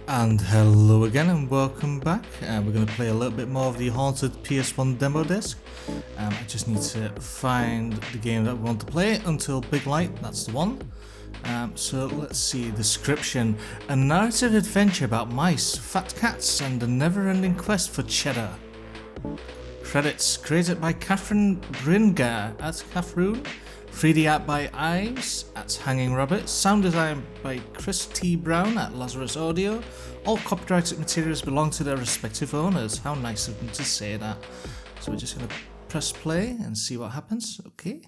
And hello again and welcome back. We're going to play a little bit more of the haunted PS1 demo disc. I just need to find the game that we want to play until Biglight, that's the one. So let's see, description. A narrative adventure about mice, fat cats and a never-ending quest for cheddar. Credits, created by Catherine Bringar at Catherine. 3D art by Ives at Hanging Rabbit, sound design by Chris T. Brown at Lazarus Audio. All copyrighted materials belong to their respective owners. How nice of them to say that. So we're just going to press play and see what happens. Okay.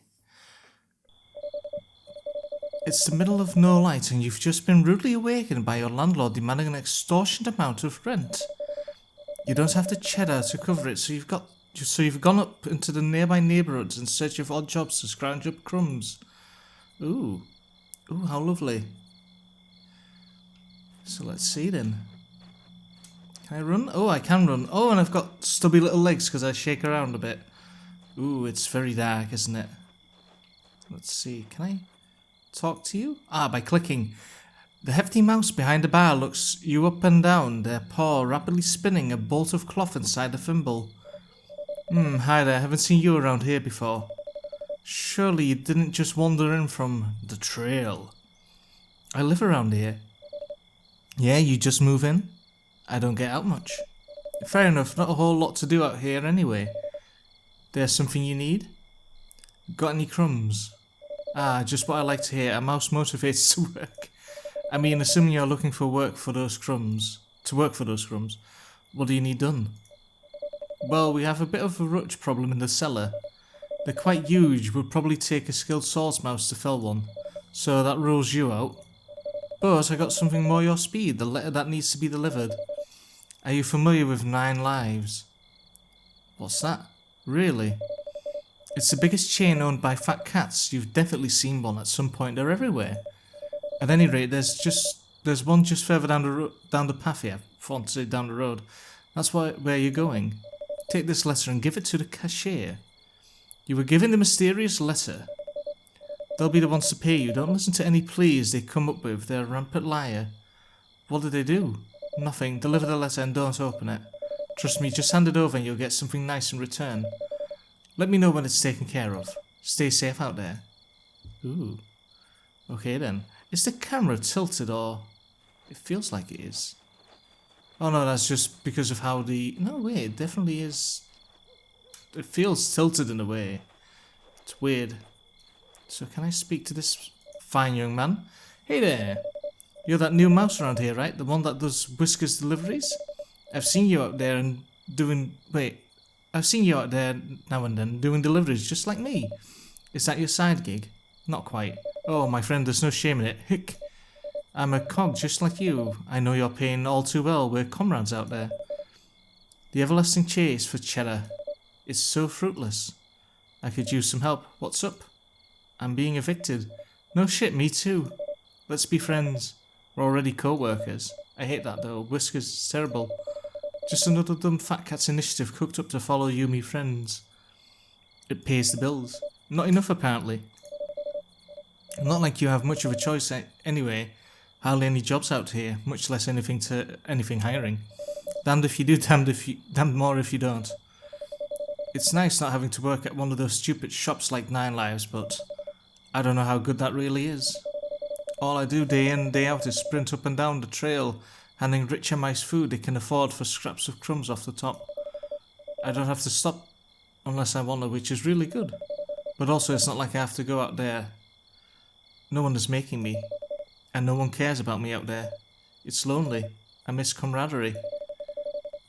It's the middle of no light and you've just been rudely awakened by your landlord demanding an extortionate amount of rent. You don't have the cheddar to cover it, so you've gone up into the nearby neighbourhoods in search of odd jobs to scrounge up crumbs. Ooh, how lovely. So let's see then. Can I run? Oh, I can run. Oh, and I've got stubby little legs because I shake around a bit. Ooh, it's very dark, isn't it? Let's see, can I talk to you? By clicking. The hefty mouse behind the bar looks you up and down, their paw rapidly spinning a bolt of cloth inside the thimble. Hi there, haven't seen you around here before. Surely you didn't just wander in from the trail. I live around here. Yeah, you just move in? I don't get out much. Fair enough, not a whole lot to do out here anyway. There's something you need? Got any crumbs? Just what I like to hear, a mouse motivated to work. I mean, assuming you're looking for work for those crumbs. What do you need done? Well, we have a bit of a rutch problem in the cellar. They're quite huge, would probably take a skilled swords mouse to fell one, so that rules you out. But I got something more your speed, the letter that needs to be delivered. Are you familiar with 9 lives? What's that? Really? It's the biggest chain owned by fat cats. You've definitely seen one at some point, they're everywhere. At any rate, there's one just further down the path here, I want to say down the road. That's where you're going. Take this letter and give it to the cashier. You were given the mysterious letter. They'll be the ones to pay you. Don't listen to any pleas they come up with. They're a rampant liar. What did they do? Nothing. Deliver the letter and don't open it. Trust me, just hand it over and you'll get something nice in return. Let me know when it's taken care of. Stay safe out there. Ooh. Okay then. Is the camera tilted or... It feels like it is. Oh no, that's just because of how the... No, wait, it definitely is... It feels tilted in a way. It's weird. So can I speak to this fine young man? Hey there! You're that new mouse around here, right? The one that does Whiskers deliveries? I've seen you out there and doing... Wait. I've seen you out there now and then doing deliveries just like me. Is that your side gig? Not quite. Oh, my friend, there's no shame in it. Hick! I'm a cog just like you. I know you're paying all too well. We're comrades out there. The everlasting chase for cheddar is so fruitless. I could use some help. What's up? I'm being evicted. No shit, me too. Let's be friends. We're already co-workers. I hate that though. Whiskers is terrible. Just another dumb fat cat's initiative cooked up to follow you me friends. It pays the bills. Not enough apparently. Not like you have much of a choice anyway. Hardly any jobs out here, much less anything hiring. Damned if you do, damned more if you don't. It's nice not having to work at one of those stupid shops like 9 Lives, but I don't know how good that really is. All I do day in, day out is sprint up and down the trail, handing richer mice food they can afford for scraps of crumbs off the top. I don't have to stop unless I want to, which is really good. But also it's not like I have to go out there. No one is making me. And no one cares about me out there. It's lonely. I miss camaraderie.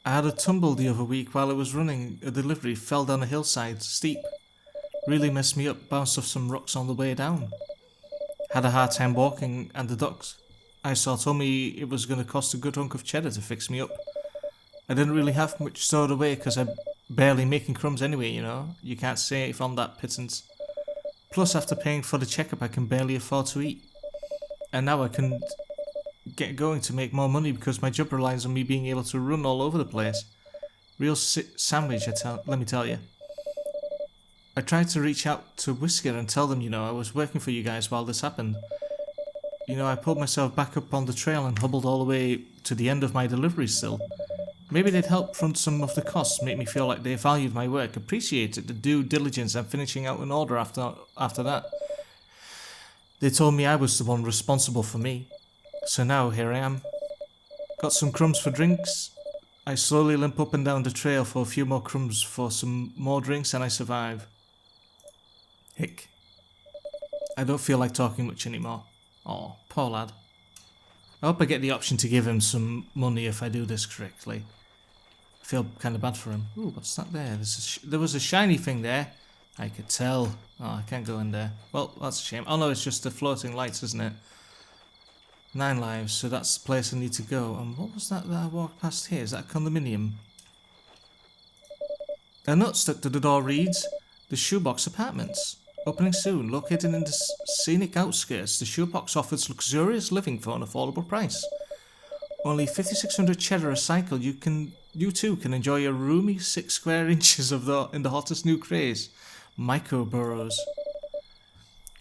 I had a tumble the other week while I was running a delivery, fell down a hillside, steep. Really messed me up, bounced off some rocks on the way down. Had a hard time walking, and the docs I saw told me it was going to cost a good hunk of cheddar to fix me up. I didn't really have much stored away because I'm barely making crumbs anyway, you know. You can't say if I'm that pittance. Plus, after paying for the checkup, I can barely afford to eat. And now I can get going to make more money because my job relies on me being able to run all over the place. Real sandwich, let me tell you. I tried to reach out to Whisker and tell them, I was working for you guys while this happened. You know, I pulled myself back up on the trail and hobbled all the way to the end of my delivery still. Maybe they'd help front some of the costs, make me feel like they valued my work, appreciated the due diligence and finishing out an order after that. They told me I was the one responsible for me. So now, here I am. Got some crumbs for drinks. I slowly limp up and down the trail for a few more crumbs for some more drinks and I survive. Hick. I don't feel like talking much anymore. Aw, poor lad. I hope I get the option to give him some money if I do this correctly. I feel kind of bad for him. Ooh, what's that there? There was a shiny thing there. I could tell. Oh, I can't go in there. Well, that's a shame. Oh no, it's just the floating lights, isn't it? 9 lives, so that's the place I need to go. And what was that I walked past here? Is that a condominium? A note stuck to the door reads, The Shoebox Apartments. Opening soon, located in the scenic outskirts, the Shoebox offers luxurious living for an affordable price. Only 5,600 cheddar a cycle, you too can enjoy a roomy 6 square inches in the hottest new craze. Micro burrows.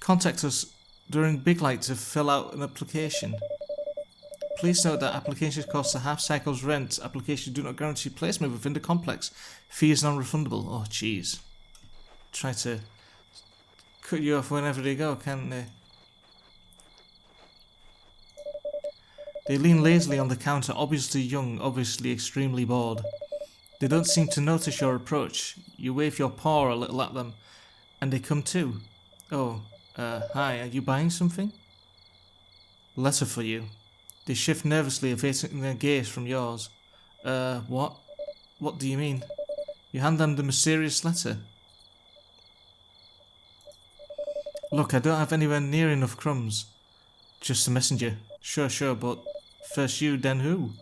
Contact us during Biglight to fill out an application. Please note that applications cost a half cycle's rent. Applications do not guarantee placement within the complex. Fee is non-refundable. Oh, jeez. Try to cut you off whenever they go, can't they? They lean lazily on the counter, obviously young, obviously extremely bored. They don't seem to notice your approach. You wave your paw a little at them, and they come too. Oh, hi, are you buying something? Letter for you. They shift nervously, evading their gaze from yours. What? What do you mean? You hand them the mysterious letter. Look, I don't have anywhere near enough crumbs. Just a messenger. Sure, but first you, then who?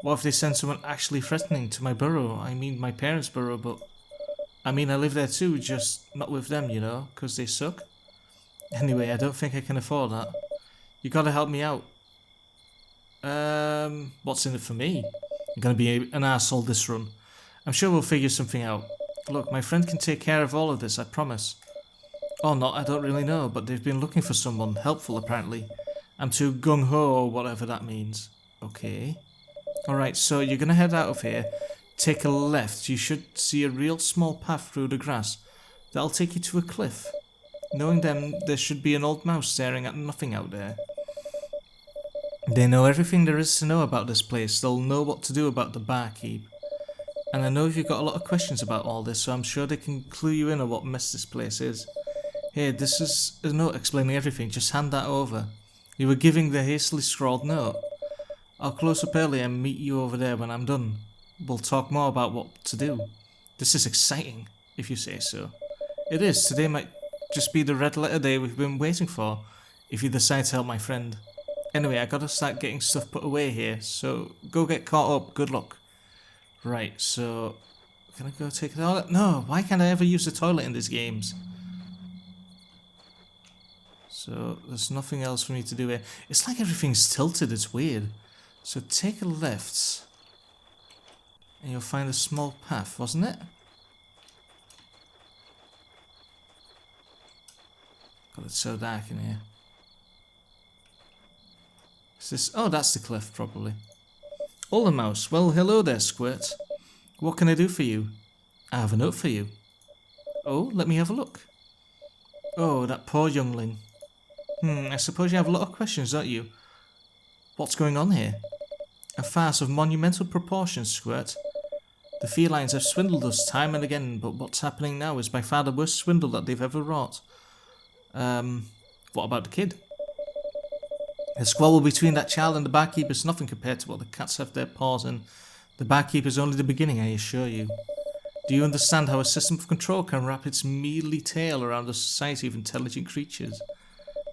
What if they send someone actually threatening to my burrow? I mean my parents' burrow, but... I mean, I live there too, just not with them, you know, 'cause they suck. Anyway, I don't think I can afford that. You gotta help me out. What's in it for me? I'm gonna be an arsehole this run. I'm sure we'll figure something out. Look, my friend can take care of all of this, I promise. Or not, I don't really know, but they've been looking for someone helpful apparently. I'm too gung-ho or whatever that means. Okay. Alright, so you're gonna head out of here, take a left, you should see a real small path through the grass. That'll take you to a cliff. Knowing them, there should be an old mouse staring at nothing out there. They know everything there is to know about this place, they'll know what to do about the barkeep. And I know you've got a lot of questions about all this, so I'm sure they can clue you in on what mess this place is. Here, this is a note explaining everything, just hand that over. You were giving the hastily scrawled note. I'll close up early and meet you over there when I'm done. We'll talk more about what to do. This is exciting, if you say so. It is, today might just be the red letter day we've been waiting for, if you decide to help my friend. Anyway, I gotta start getting stuff put away here, so go get caught up, good luck. Right, so... Can I go take a toilet? No, why can't I ever use the toilet in these games? So, there's nothing else for me to do here. It's like everything's tilted, it's weird. So take a left. And you'll find a small path, wasn't it? God, it's so dark in here. Is this... Oh, that's the cliff, probably. Older mouse. Well, hello there, Squirt. What can I do for you? I have a note for you. Oh, let me have a look. Oh, that poor youngling. I suppose you have a lot of questions, don't you? What's going on here? A farce of monumental proportions, Squirt. The felines have swindled us time and again, but what's happening now is by far the worst swindle that they've ever wrought. What about the kid? The squabble between that child and the barkeeper is nothing compared to what the cats have their paws in. The barkeeper is only the beginning, I assure you. Do you understand how a system of control can wrap its mealy tail around a society of intelligent creatures?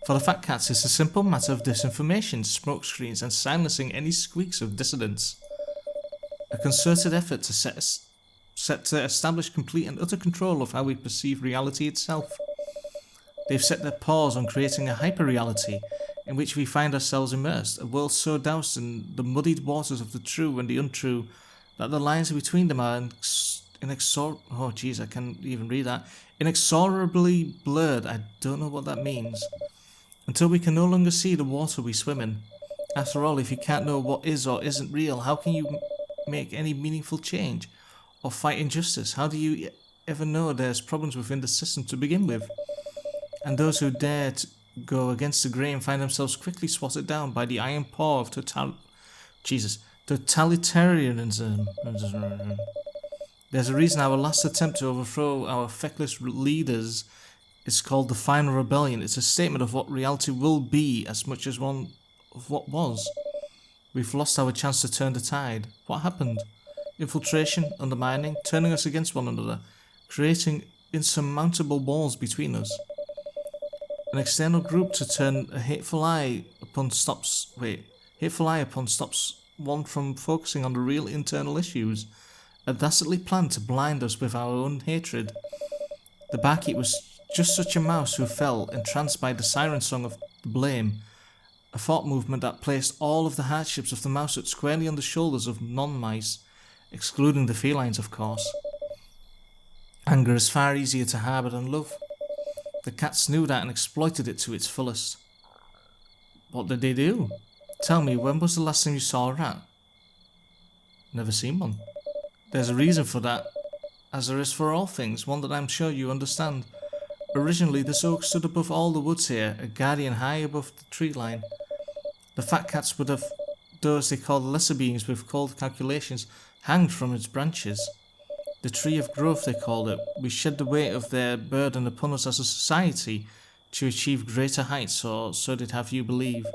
For the fat cats, it's a simple matter of disinformation, smokescreens, and silencing any squeaks of dissidence. A concerted effort to establish complete and utter control of how we perceive reality itself. They've set their paws on creating a hyper-reality in which we find ourselves immersed, a world so doused in the muddied waters of the true and the untrue that the lines between them are inexorably blurred. I don't know what that means. until we can no longer see the water we swim in. After all, if you can't know what is or isn't real, how can you make any meaningful change or fight injustice? How do you ever know there's problems within the system to begin with? And those who dare to go against the grain find themselves quickly swatted down by the iron paw of totalitarianism. There's a reason our last attempt to overthrow our feckless leaders is called the Final Rebellion. It's a statement of what reality will be as much as one of what was. We've lost our chance to turn the tide. What happened? Infiltration, undermining, turning us against one another, creating insurmountable walls between us. An external group to turn a hateful eye upon stops one from focusing on the real internal issues. A dastardly plan to blind us with our own hatred. The barkeep was just such a mouse who fell, entranced by the siren song of the blame, a thought movement that placed all of the hardships of the mousehut squarely on the shoulders of non-mice, excluding the felines, of course. Anger is far easier to harbour than love. The cats knew that and exploited it to its fullest. What did they do? Tell me, when was the last time you saw a rat? Never seen one. There's a reason for that, as there is for all things, one that I'm sure you understand. Originally, this oak stood above all the woods here, a guardian high above the tree line. The fat cats would have those they called lesser beings with cold calculations hanged from its branches. The tree of growth, they called it. We shed the weight of their burden upon us as a society to achieve greater heights, or so they'd have you believe.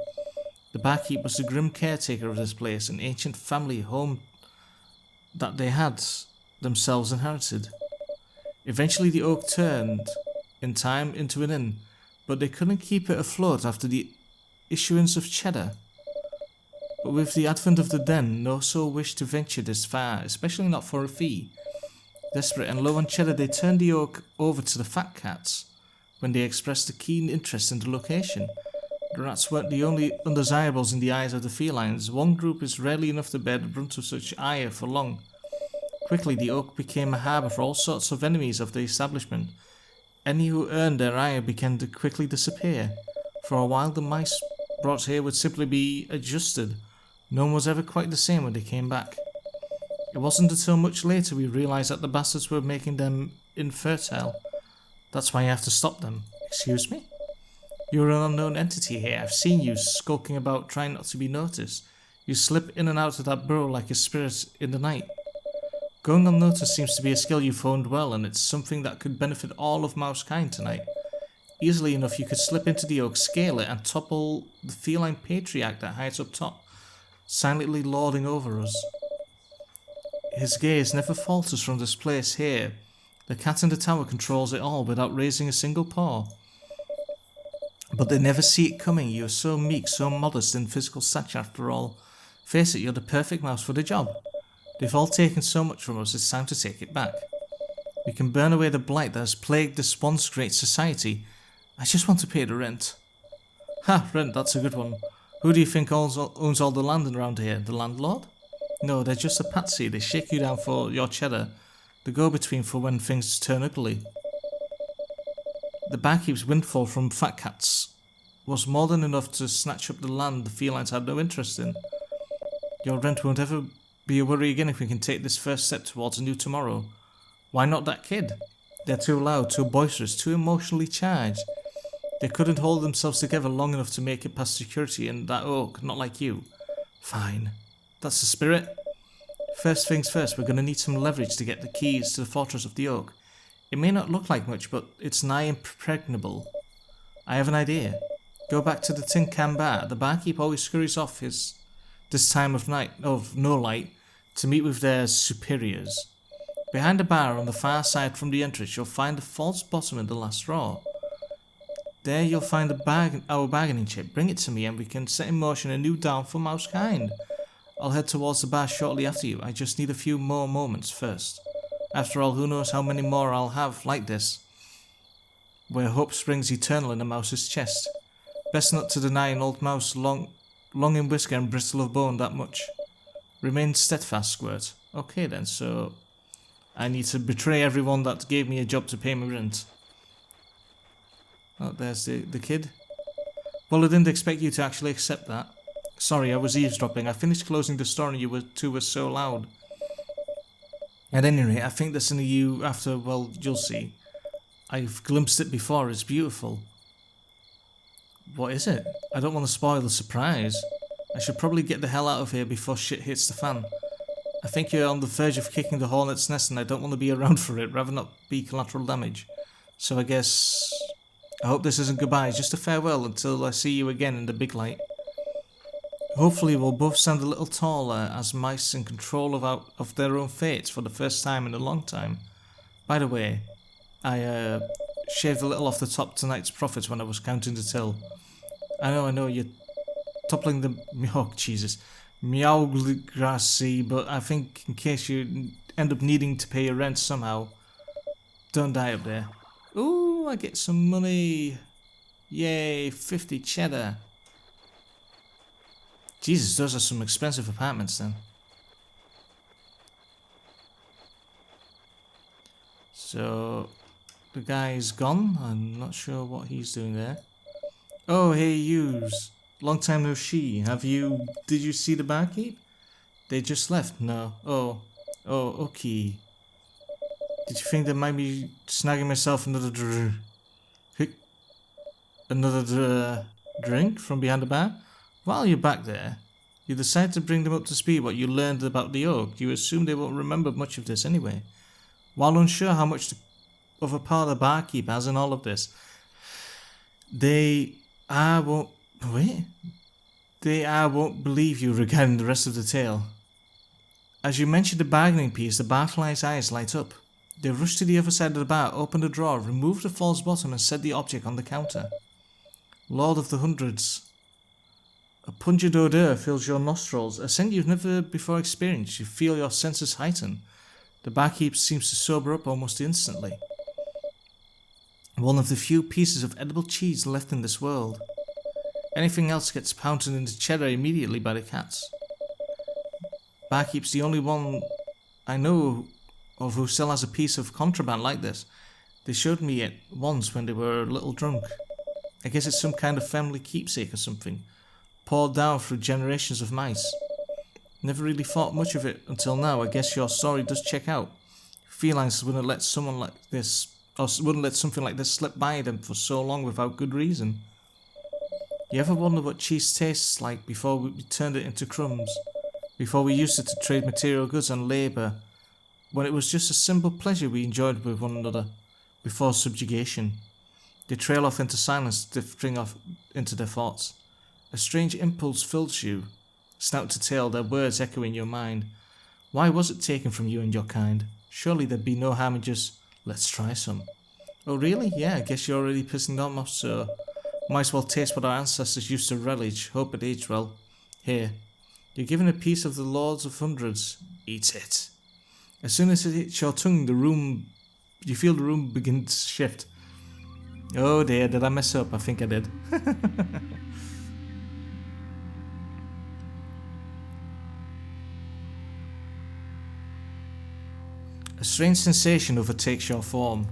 The barkeep was the grim caretaker of this place, an ancient family home that they had themselves inherited. Eventually the oak turned, in time, into an inn, but they couldn't keep it afloat after the issuance of chedda. But with the advent of the den, no soul wished to venture this far, especially not for a fee. Desperate and low on cheddar, they turned the oak over to the fat cats when they expressed a keen interest in the location. The rats weren't the only undesirables in the eyes of the felines. One group is rarely enough to bear the brunt of such ire for long. Quickly, the oak became a harbour for all sorts of enemies of the establishment. Any who earned their ire began to quickly disappear. For a while, the mice brought here would simply be adjusted. No one was ever quite the same when they came back. It wasn't until much later we realised that the bastards were making them infertile. That's why you have to stop them. Excuse me? You're an unknown entity here. I've seen you skulking about trying not to be noticed. You slip in and out of that burrow like a spirit in the night. Going unnoticed seems to be a skill you've honed well, and it's something that could benefit all of mousekind tonight. Easily enough you could slip into the oak, scale it, and topple the feline patriarch that hides up top, silently lording over us. His gaze never falters from this place here. The cat in the tower controls it all without raising a single paw. But they never see it coming. You're so meek, so modest in physical stature after all. Face it, you're the perfect mouse for the job. They've all taken so much from us, it's time to take it back. We can burn away the blight that has plagued this once great society. I just want to pay the rent. Ha, rent, that's a good one. Who do you think owns all the land around here? The landlord? No, they're just a patsy. They shake you down for your cheddar. The go-between for when things turn ugly. The barkeep's windfall from fat cats was more than enough to snatch up the land the felines had no interest in. Your rent won't ever be a worry again if we can take this first step towards a new tomorrow. Why not that kid? They're too loud, too boisterous, too emotionally charged. They couldn't hold themselves together long enough to make it past security in that oak, not like you. Fine. That's the spirit. First things first, we're going to need some leverage to get the keys to the fortress of the oak. It may not look like much, but it's nigh impregnable. I have an idea. Go back to the tin can bar. The barkeep always scurries off this time of night, of no light, to meet with their superiors. Behind the bar on the far side from the entrance, you'll find the false bottom in the last drawer. There you'll find our bargaining chip. Bring it to me and we can set in motion a new dawn for mousekind. I'll head towards the bar shortly after you. I just need a few more moments first. After all, who knows how many more I'll have like this, where hope springs eternal in a mouse's chest. Best not to deny an old mouse long in whisker and bristle of bone that much. Remain steadfast, Squirt. Okay then, so I need to betray everyone that gave me a job to pay my rent. Oh, there's the kid. Well, I didn't expect you to actually accept that. Sorry, I was eavesdropping. I finished closing the store and you two were so loud. At any rate, I think there's something you after, well, you'll see. I've glimpsed it before, it's beautiful. What is it? I don't want to spoil the surprise. I should probably get the hell out of here before shit hits the fan. I think you're on the verge of kicking the hornet's nest and I don't want to be around for it, rather not be collateral damage. So I guess... I hope this isn't goodbye, just a farewell until I see you again in the Biglight. Hopefully we'll both stand a little taller as mice in control of their own fates for the first time in a long time. By the way, I shaved a little off the top tonight's profits when I was counting the till. I know, you're toppling the... Oh, Jesus. Meowgrassy, but I think in case you end up needing to pay your rent somehow, don't die up there. Ooh, I get some money. Yay, 50 cheddar. Jesus, those are some expensive apartments then. So, the guy's gone. I'm not sure what he's doing there. Oh, hey, yous. Long time no see. Did you see the barkeep? They just left? No. Oh, okay. Did you think that might be snagging myself another drink from behind the bar? While you're back there, you decide to bring them up to speed what you learned about the oak. You assume they won't remember much of this anyway. While unsure how much of a part the barkeep has in all of this, they won't believe you regarding the rest of the tale. As you mention the bargaining piece, the barfly's eyes light up. They rush to the other side of the bar, open the drawer, remove the false bottom and set the object on the counter. Lord of the Hundreds. A pungent odour fills your nostrils, a scent you've never before experienced. You feel your senses heighten. The barkeep seems to sober up almost instantly. One of the few pieces of edible cheese left in this world. Anything else gets pounded into cheddar immediately by the cats. Barkeep's the only one I know of who still has a piece of contraband like this. They showed me it once when they were a little drunk. I guess it's some kind of family keepsake or something, poured down through generations of mice. Never really thought much of it until now. I guess your story does check out. Felines wouldn't let something like this slip by them for so long without good reason. You ever wonder what cheese tastes like before we turned it into crumbs? Before we used it to trade material goods and labour? When it was just a simple pleasure we enjoyed with one another, before subjugation. They trail off into silence, drifting off into their thoughts. A strange impulse fills you, snout to tail, their words echo in your mind. Why was it taken from you and your kind? Surely there'd be no harm in just, let's try some. Oh really? Yeah, I guess you're already pissing them off, so might as well taste what our ancestors used to relish, hope it aged well. Here, you're given a piece of the Lords of Hundreds. Eat it. As soon as it hits your tongue, you feel the room begin to shift. Oh dear, did I mess up? I think I did. A strange sensation overtakes your form.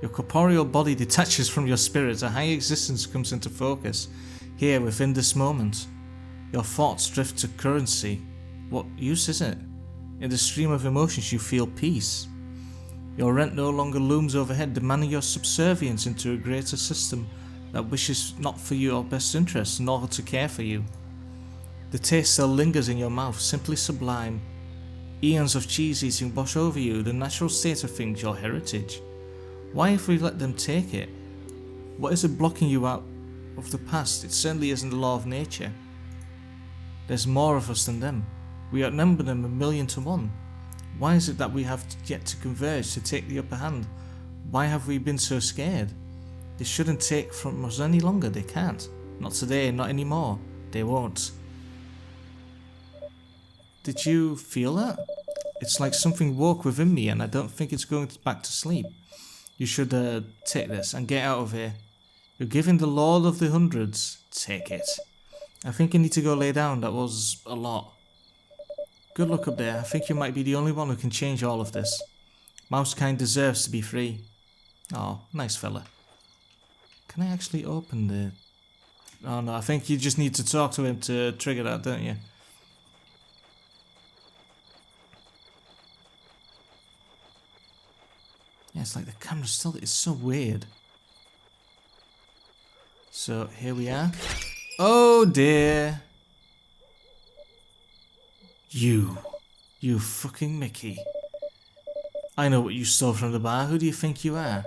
Your corporeal body detaches from your spirit. A high existence comes into focus. Here, within this moment, your thoughts drift to currency. What use is it? In the stream of emotions you feel peace. Your rent no longer looms overhead, demanding your subservience into a greater system that wishes not for your best interests, nor to care for you. The taste still lingers in your mouth, simply sublime. Eons of cheese eating wash over you, the natural state of things, your heritage. Why have we let them take it? What is it blocking you out of the past? It certainly isn't the law of nature. There's more of us than them. We outnumber them 1,000,000 to 1. Why is it that we have yet to converge, to take the upper hand? Why have we been so scared? They shouldn't take from us any longer, they can't. Not today, not anymore. They won't. Did you feel that? It's like something woke within me and I don't think it's going back to sleep. You should take this and get out of here. You're giving the Lord of the Hundreds. Take it. I think you need to go lay down, that was a lot. Good luck up there, I think you might be the only one who can change all of this. Mousekind deserves to be free. Oh, nice fella. Can I actually open the... Oh no, I think you just need to talk to him to trigger that, don't you? Yeah, it's like the camera still is so weird. So here we are. Oh dear. You fucking Mickey. I know what you stole from the bar. Who do you think you are?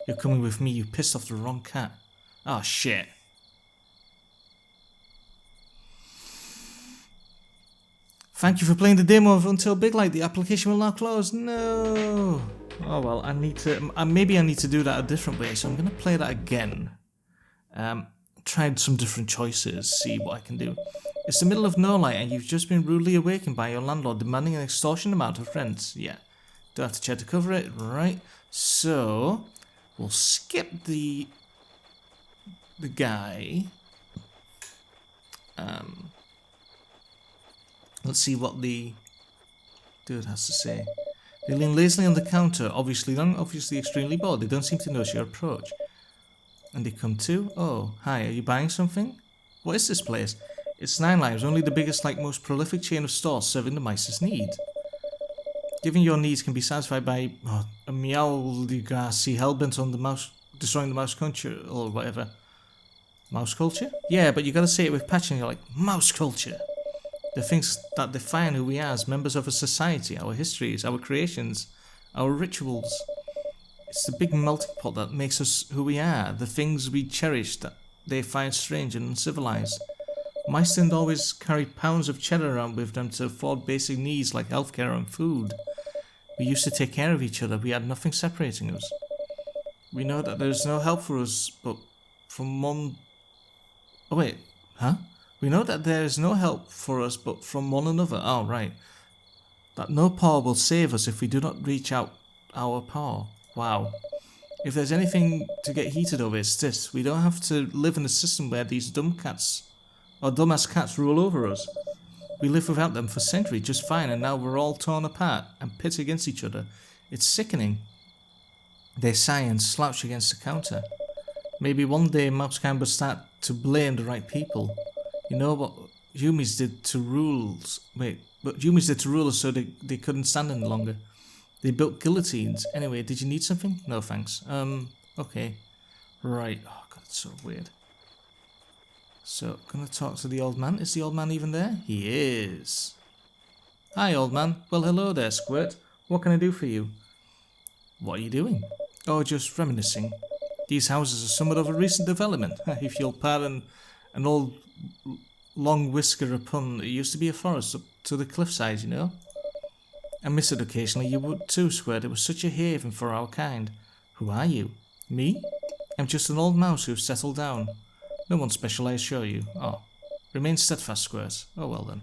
You're coming with me. You pissed off the wrong cat. Oh shit. Thank you for playing the demo of Until Biglight. The application will now close. No. Oh well, I need to. Maybe I need to do that a different way. So I'm gonna play that again. Tried some different choices. See what I can do. It's the middle of no light, and you've just been rudely awakened by your landlord demanding an extortionate amount of rent. Yeah. Don't have to check to cover it, right? So we'll skip the guy. Let's see what the dude has to say. They lean lazily on the counter, obviously young, obviously extremely bored. They don't seem to notice your approach. And they come to. Oh, hi, are you buying something? What is this place? It's 9 Lives, only the biggest, like most prolific chain of stores serving the mice's need. Given your needs can be satisfied by a meowligrassi hellbent on the mouse, destroying the mouse culture or whatever. Mouse culture? Yeah, but you gotta say it with passion. You're like, mouse culture. The things that define who we are as members of a society, our histories, our creations, our rituals. It's the big melting pot that makes us who we are, the things we cherish that they find strange and uncivilized. Mice didn't always carry pounds of cheddar around with them to afford basic needs like healthcare and food. We used to take care of each other. We had nothing separating us. We know that there is no help for us, but from one... Oh wait, huh? We know that there is no help for us but from one another. Oh, right. That no paw will save us if we do not reach out our paw. Wow. If there's anything to get heated over, it's this. We don't have to live in a system where these dumbass cats rule over us. We lived without them for centuries just fine, and now we're all torn apart and pit against each other. It's sickening. They sigh and slouch against the counter. Maybe one day Mousekind will start to blame the right people. You know what humans did to rules? Wait, what humans did to rulers so they couldn't stand any longer. They built guillotines. Anyway, did you need something? No thanks. Okay. Right. Oh god, it's so weird. So, gonna talk to the old man. Is the old man even there? He is. Hi, old man. Well, hello there, Squirt. What can I do for you? What are you doing? Oh, just reminiscing. These houses are somewhat of a recent development. If you'll pardon an old long whisker a pun, it used to be a forest up to the cliffside, you know? I miss it occasionally. You would too, Squirt. It was such a haven for our kind. Who are you? Me? I'm just an old mouse who's settled down. No one special, I assure you. Oh. Remain steadfast, Squirt. Oh, well then.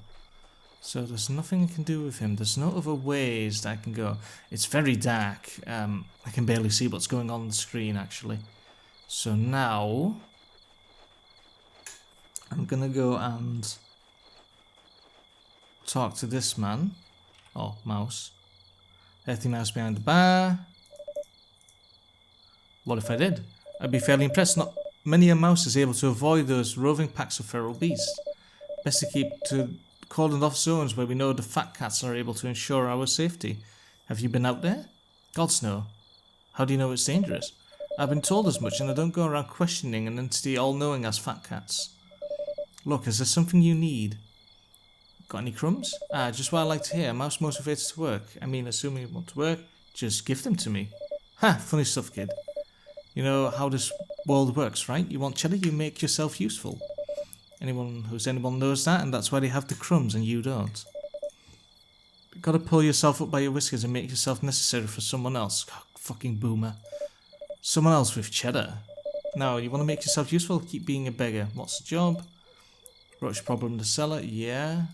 So there's nothing I can do with him. There's no other ways that I can go. It's very dark. I can barely see what's going on the screen, actually. So now... I'm gonna go and... talk to this man. Oh, mouse. Earthy mouse behind the bar. What if I did? I'd be fairly impressed. Not many a mouse is able to avoid those roving packs of feral beasts. Best to keep to cordoned off zones where we know the fat cats are able to ensure our safety. Have you been out there? Gods no. How do you know it's dangerous? I've been told as much and I don't go around questioning an entity all-knowing as fat cats. Look, is there something you need? Got any crumbs? Ah, just what I like to hear. A mouse motivated to work. I mean, assuming you want to work, just give them to me. Ha! Funny stuff, kid. You know how this world works, right? You want cheddar, you make yourself useful. Anyone knows that, and that's why they have the crumbs and you don't. You gotta pull yourself up by your whiskers and make yourself necessary for someone else. God, fucking boomer. Someone else with cheddar. Now, you want to make yourself useful? Keep being a beggar. What's the job? Roach problem to seller? Yeah.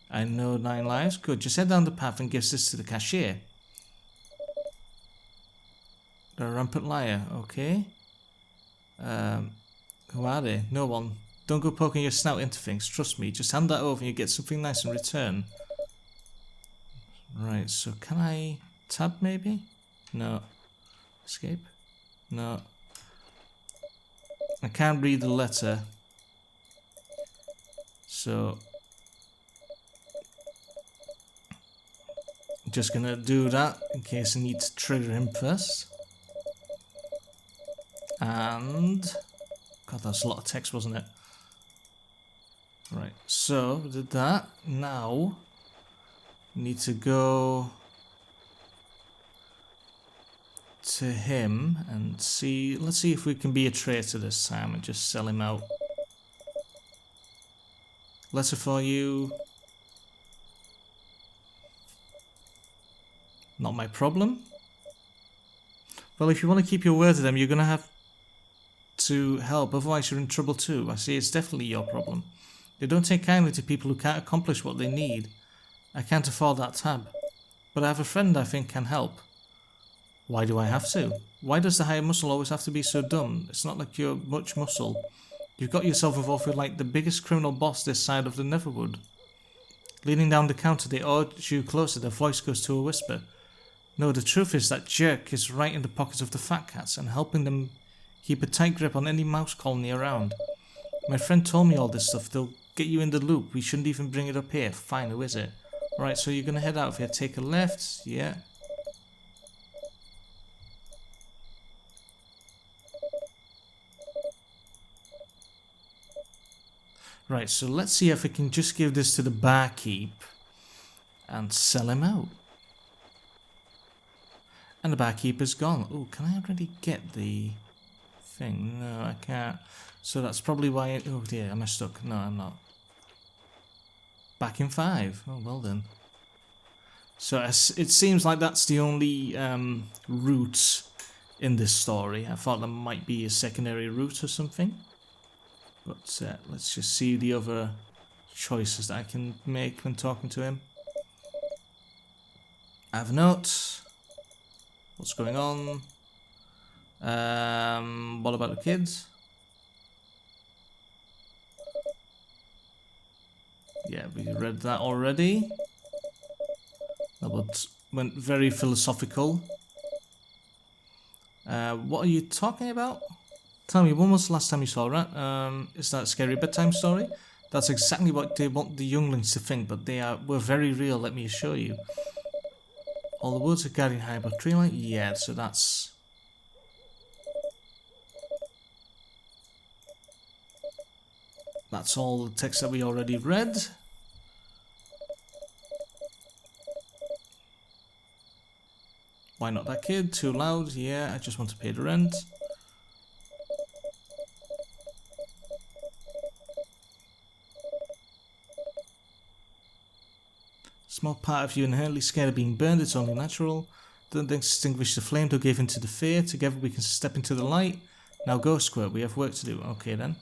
I know 9 lives. Good. Just head down the path and give this to the cashier. The rampant liar. Okay. Who are they? No one. Don't go poking your snout into things. Trust me. Just hand that over and you get something nice in return. Right. So can I tab maybe? No. Escape? No. I can't read the letter. So I'm just gonna do that in case I need to trigger him first. And God, that's a lot of text, wasn't it? Right, so we did that. Now we need to go to him and see. Let's see if we can be a traitor this time and just sell him out. Letter for you. Not my problem. Well, if you want to keep your word to them, you're going to have to help, otherwise you're in trouble too. I see it's definitely your problem. They don't take kindly to people who can't accomplish what they need. I can't afford that tab. But I have a friend I think can help. Why do I have to? Why does the higher muscle always have to be so dumb? It's not like you're much muscle. You've got yourself involved with like the biggest criminal boss this side of the Netherwood. Leaning down the counter, they urge you closer. Their voice goes to a whisper. No, the truth is that jerk is right in the pockets of the fat cats and helping them keep a tight grip on any mouse colony around. My friend told me all this stuff. They'll get you in the loop. We shouldn't even bring it up here. Fine, who is it? Alright, so you're going to head out of here. Take a left. Yeah. Right, so let's see if we can just give this to the barkeep and sell him out. And the barkeeper's gone. Oh, can I already get the thing? No, I can't. So that's probably why... Oh dear, am I stuck? No, I'm not. Back in 5. Oh, well then. So it seems like that's the only route in this story. I thought there might be a secondary route or something. But let's just see the other choices that I can make when talking to him. I have a note. What's going on? What about the kids? Yeah, we read that already. That went very philosophical. What are you talking about? Tell me, when was the last time you saw that? Is that a scary bedtime story? That's exactly what they want the younglings to think, but were very real, let me assure you. All the words are guiding high above tree line? Yeah, so that's all the text that we already read. Why not that kid? Too loud? Yeah, I just want to pay the rent. Small part of you inherently scared of being burned, it's only natural. Don't extinguish the flame, don't give in to the fear. Together we can step into the light. Now go, Squirt, we have work to do. Okay then.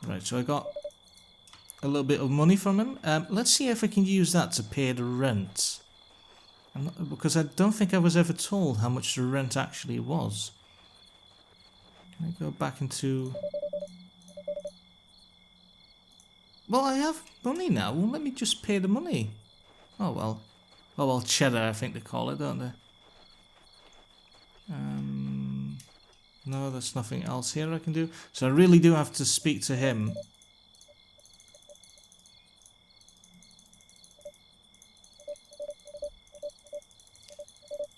Right, so I got a little bit of money from him. Let's see if I can use that to pay the rent. Because I don't think I was ever told how much the rent actually was. Can I go back into... Well, I have money now. Well, let me just pay the money. Oh, well. Oh, well, chedda, I think they call it, don't they? No, there's nothing else here I can do. So I really do have to speak to him.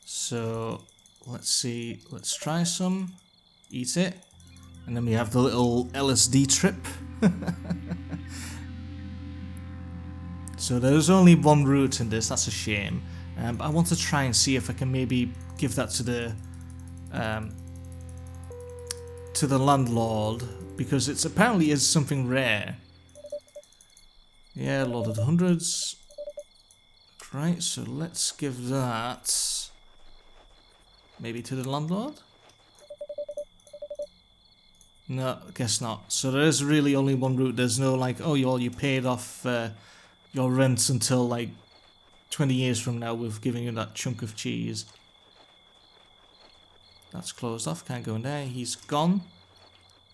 So, let's see. Let's try some. Eat it. And then we have the little LSD trip. So there's only one route in this. That's a shame. But I want to try and see if I can maybe give that to the landlord, because it's apparently is something rare. Yeah, Lord of the Hundreds. Right, so let's give that maybe to the landlord. No, guess not. So there is really only one route. There's no like, oh, you paid off your rent until like 20 years from now. We've given you that chunk of cheese. That's closed off. Can't go in there. He's gone.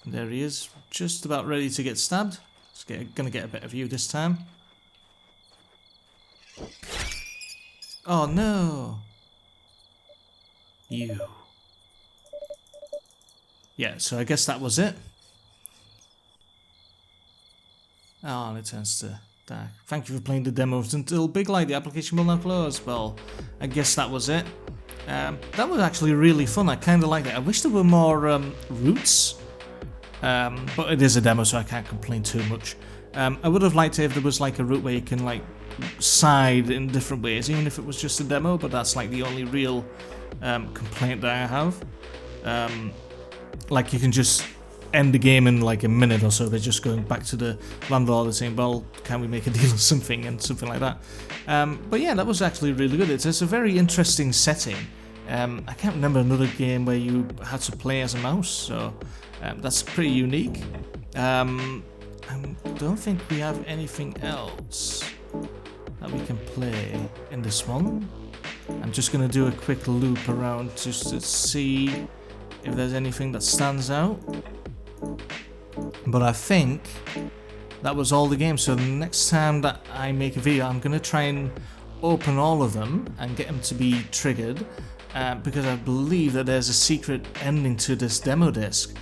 And there he is, just about ready to get stabbed. Gonna get a better view this time. Oh no! You. Yeah, so I guess that was it. Oh, and it turns to dark. Thank you for playing the demos until Biglight. The application will now close. Well, I guess that was it. That was actually really fun. I kind of liked it. I wish there were more routes. But it is a demo, so I can't complain too much. I would have liked it if there was like a route where you can like side in different ways, even if it was just a demo, but that's like the only real complaint that I have. Like you can just end the game in like a minute or so. They're just going back to the landlord and saying, well, can we make a deal or something, and something like that. But yeah, that was actually really good. It's a very interesting setting. I can't remember another game where you had to play as a mouse, so that's pretty unique. I don't think we have anything else that we can play in this one. I'm just going to do a quick loop around just to see if there's anything that stands out. But I think that was all the games, so the next time that I make a video, I'm going to try and open all of them and get them to be triggered, because I believe that there's a secret ending to this demo disc.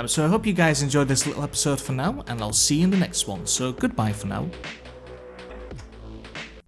So I hope you guys enjoyed this little episode for now, and I'll see you in the next one. So goodbye for now.